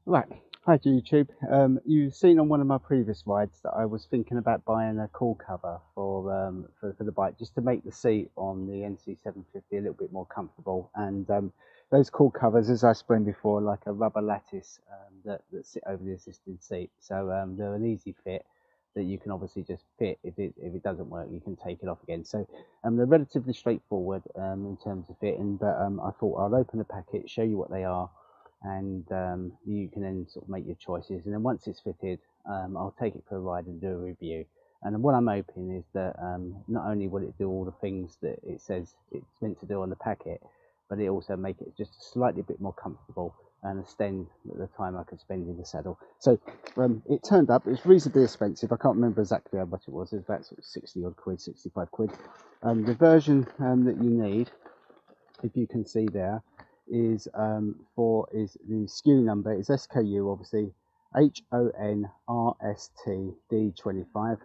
Right, hi to YouTube. You've seen on one of my previous rides that I was thinking about buying a cool cover for the bike, just to make the seat on the NC750 a little bit more comfortable. And those cool covers, as I explained before, are like a rubber lattice that sit over the assisted seat. So they're an easy fit that you can obviously just fit. If it doesn't work, you can take it off again. So they're relatively straightforward in terms of fitting. But I thought I'll open the packet, show you what they are, and you can then sort of make your choices. And then once it's fitted, I'll take it for a ride and do a review. And what I'm hoping is that not only will it do all the things that it says it's meant to do on the packet, but it also make it just a slightly bit more comfortable and extend the time I could spend in the saddle. So it turned up, it was reasonably expensive. I can't remember exactly how much it was. It was about sort of 60 odd quid, 65 quid. The version that you need, if you can see there, is is the SKU number is SKU, obviously HONRSTD25.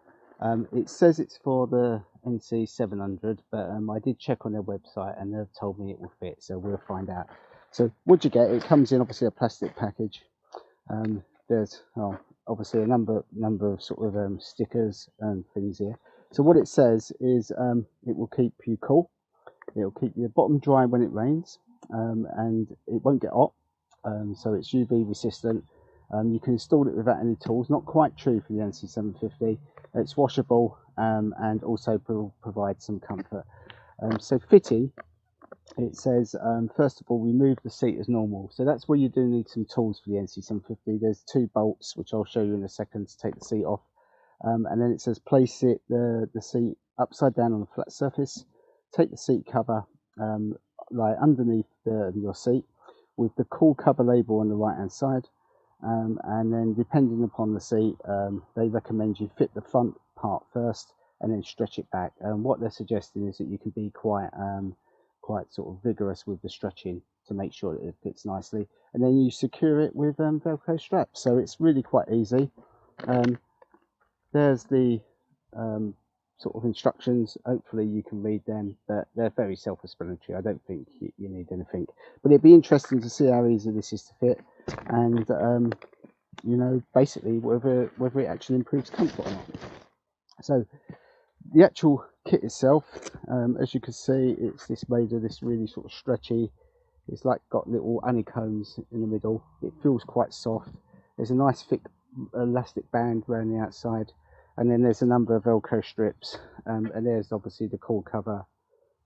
It says it's for the NC700, but I did check on their website and they've told me it will fit, so we'll find out. So what you get, it comes in obviously a plastic package. There's obviously a number of sort of stickers and things here. So what it says is it will keep you cool, it'll keep your bottom dry when it rains, and it won't get hot, so it's UV resistant. You can install it without any tools. Not quite true for the NC750. It's washable, and also will provide some comfort. So fitting, it says first of all, remove the seat as normal. So that's where you do need some tools for the NC750. There's two bolts, which I'll show you in a second, to take the seat off. And then it says place the seat upside down on a flat surface. Take the seat cover like underneath your seat, with the cool cover label on the right hand side. And then depending upon the seat, they recommend you fit the front part first and then stretch it back. And what they're suggesting is that you can be quite sort of vigorous with the stretching to make sure that it fits nicely, and then you secure it with Velcro straps. So it's really quite easy. There's the sort of instructions. Hopefully you can read them, but they're very self-explanatory. I don't think you need anything, but it'd be interesting to see how easy this is to fit, and basically whether it actually improves comfort or not. So the actual kit itself, as you can see, it's made of this really sort of stretchy, it's like got little honeycombs in the middle. It feels quite soft. There's a nice thick elastic band around the outside, and then there's a number of Velcro strips, and there's obviously the cool cover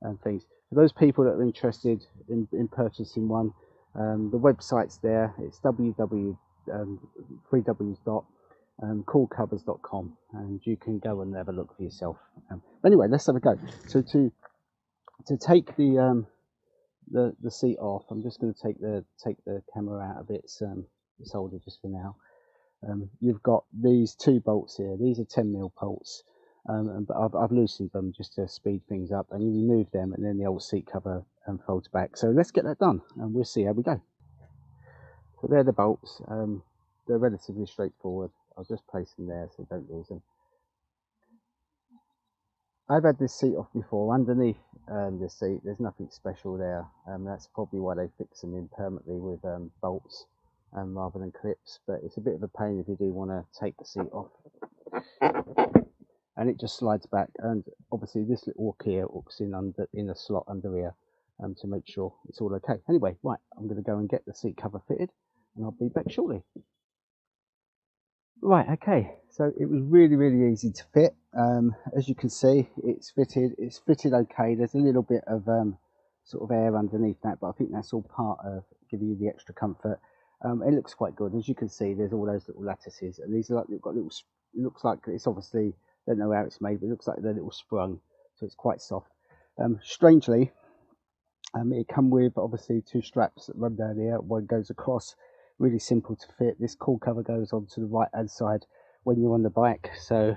and things. For those people that are interested in purchasing one, the website's there. It's www.coolcovers.com, and you can go and have a look for yourself. Anyway, let's have a go. So to take the seat off, I'm just going to take the camera out of its holder just for now. You've got these two bolts here. These are 10mm bolts, but I've loosened them just to speed things up, and you remove them, and then the old seat cover folds back. So let's get that done, and we'll see how we go. So they're the bolts. They're relatively straightforward. I'll just place them there so don't lose them. I've had this seat off before. Underneath the seat, there's nothing special there. That's probably why they fix them in permanently with bolts rather than clips. But it's a bit of a pain if you do want to take the seat off. And it just slides back. And obviously, this little hook here hooks in a slot under here to make sure it's all okay. Anyway, right, I'm going to go and get the seat cover fitted, and I'll be back shortly. Right, okay, so it was really easy to fit. As you can see, it's fitted okay. There's a little bit of sort of air underneath that, but I think that's all part of giving you the extra comfort. It looks quite good. As you can see, there's all those little lattices, and these are like, they've got little, it looks like it's obviously, don't know how it's made, but it looks like they're little sprung, so it's quite soft. Strangely, it come with obviously two straps that run down here. One goes across, really simple to fit. This cool cover goes onto the right hand side when you're on the bike. So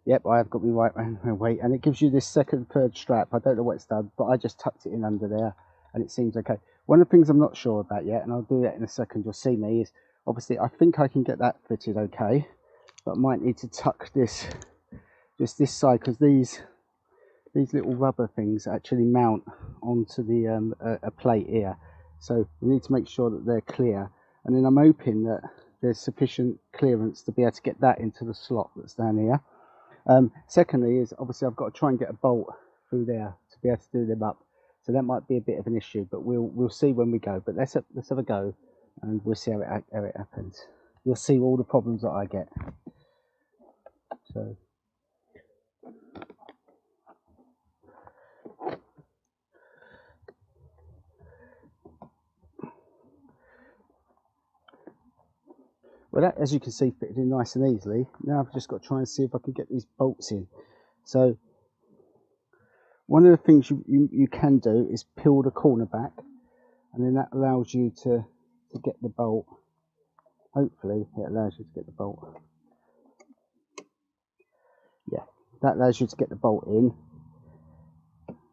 yep, I have got my right hand weight, and it gives you this third strap. I don't know what it's done, but I just tucked it in under there, and it seems okay. One of the things I'm not sure about yet, and I'll do that in a second, you'll see me, is obviously I think I can get that fitted okay, but I might need to tuck this, just this side, because these little rubber things actually mount onto the a plate here, so we need to make sure that they're clear. and then I'm hoping that there's sufficient clearance to be able to get that into the slot that's down here. Secondly is obviously I've got to try and get a bolt through there to be able to do them up, so that might be a bit of an issue, but we'll see when we go. But let's have a go and we'll see how it happens. You'll see all the problems that I get. So well, that, as you can see, fitted in nice and easily. Now I've just got to try and see if I can get these bolts in. So one of the things you can do is peel the corner back, and then that allows you to get the bolt. Hopefully it allows you to get the bolt. Yeah, that allows you to get the bolt in.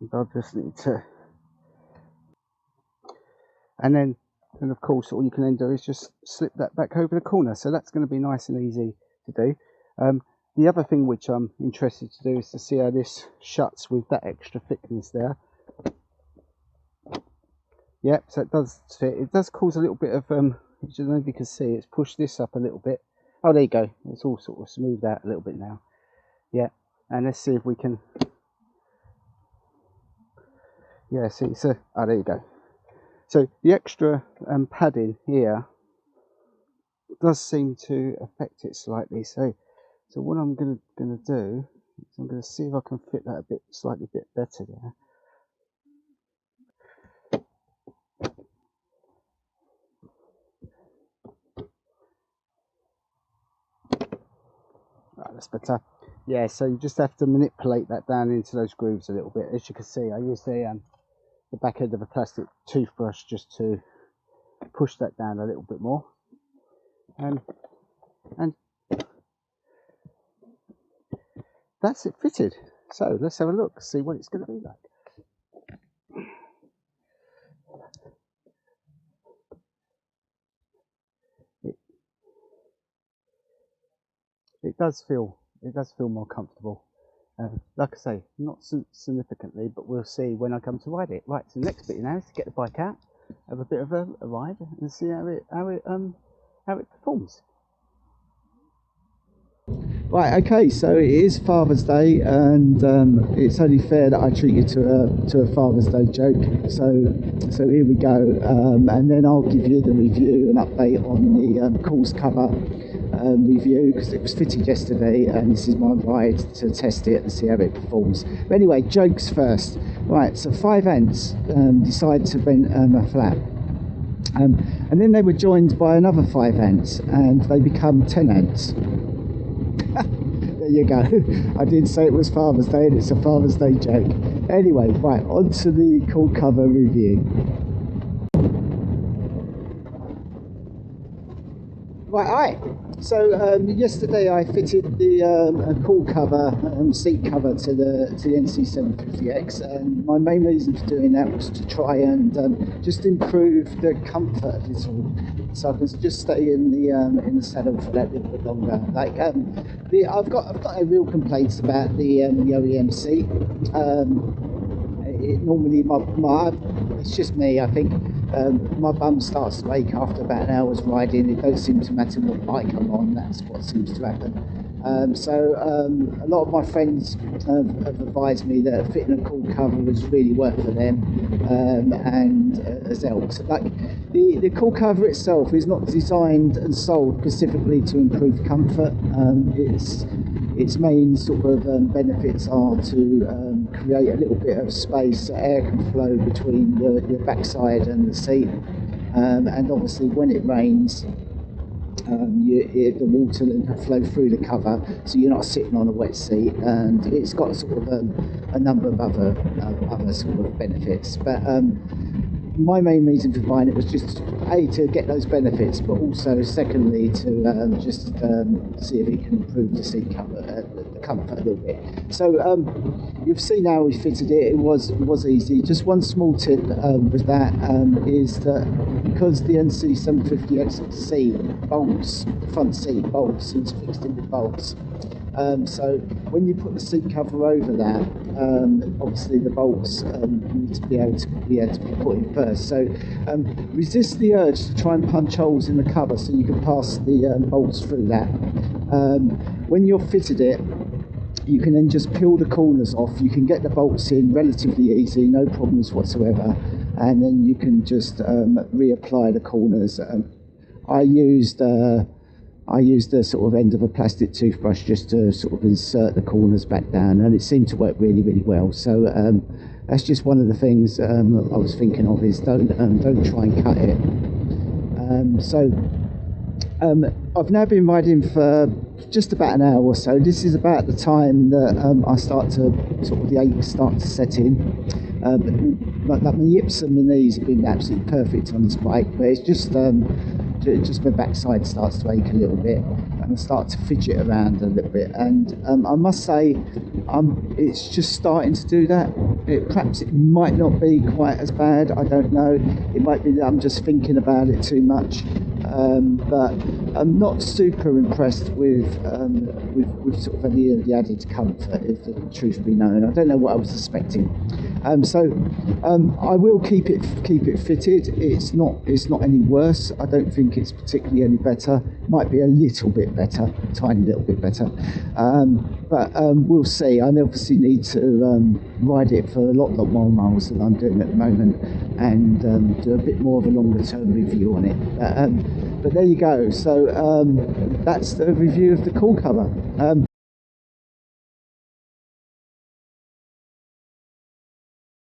And I'll just need to, and then of course all you can then do is just slip that back over the corner. So that's going to be nice and easy to do. The other thing which I'm interested to do is to see how this shuts with that extra thickness there. Yep, so it does fit. It does cause a little bit of, I don't know if you can see, it's pushed this up a little bit. Oh, there you go. It's all sort of smoothed out a little bit now. Yeah, and let's see if we can. Yeah, see, so, oh, there you go. So the extra padding here does seem to affect it slightly. So what I'm gonna do is I'm gonna see if I can fit that slightly bit better there. Right, that's better. Yeah, so you just have to manipulate that down into those grooves a little bit. As you can see, I use the back end of a plastic toothbrush just to push that down a little bit more. And that's it fitted. So let's have a look, see what it's going to be like. It does feel more comfortable. Like I say, not significantly, but we'll see when I come to ride it. Right, so the next bit now is to get the bike out, have a bit of a ride, and see how it performs. Right, okay, so it is Father's Day, and it's only fair that I treat you to a Father's Day joke. So here we go, and then I'll give you the review and update on the course cover review, because it was fitted yesterday, and this is my ride to test it and see how it performs. But anyway, jokes first. Right, so 5 ants decide to rent a flat. And then they were joined by another 5 ants, and they become 10 ants. There you go. I did say it was Father's Day, and it's a Father's Day joke. Anyway, right, on to the cool cover review. Right, so yesterday I fitted the cool cover seat cover to the NC750X, and my main reason for doing that was to try and just improve the comfort a little, so I can just stay in the saddle for that little bit longer. Like I've got no real complaints about the OEM seat. Normally it's just me, I think. My bum starts to ache after about an hour's riding. It don't seem to matter what bike I'm on, that's what seems to happen. So a lot of my friends have advised me that fitting a cool cover was really worth for them, and has helped. Like the cool cover itself is not designed and sold specifically to improve comfort. Its main sort of benefits are to create a little bit of space so air can flow between your backside and the seat, and obviously when it rains, the water can flow through the cover, so you're not sitting on a wet seat. And it's got sort of a number of other sort of benefits, but my main reason for buying it was just to get those benefits, but also secondly to just see if it can improve the seat cover, the comfort a little bit. So you've seen how we fitted it. It was easy. Just one small tip with that is that because the NC750X seat bolts, the front seat bolts, it's fixed in with bolts. So when you put the seat cover over that, obviously the bolts need to be able to be put in first. So resist the urge to try and punch holes in the cover so you can pass the bolts through that. When you've fitted it, you can then just peel the corners off. You can get the bolts in relatively easy, no problems whatsoever, and then you can just reapply the corners. I used the sort of end of a plastic toothbrush just to sort of insert the corners back down, and it seemed to work really, really well. So that's just one of the things I was thinking of, is don't try and cut it. I've now been riding for just about an hour or so. This is about the time that I start to sort of the aches start to set in. Like my hips and my knees have been absolutely perfect on this bike, but it's just my backside starts to ache a little bit, and I start to fidget around a little bit. And I must say, it's just starting to do that. Perhaps it might not be quite as bad. I don't know. It might be that I'm just thinking about it too much. But I'm not super impressed with sort of any of the added comfort, if the truth be known. I don't know what I was expecting. I will keep it fitted. It's not any worse. I don't think it's particularly any better. Might be a little bit better, a tiny little bit better. But we'll see. I obviously need to ride it for a lot more miles than I'm doing at the moment, and do a bit more of a longer term review on it. But there you go. So that's the review of the Cool Cover.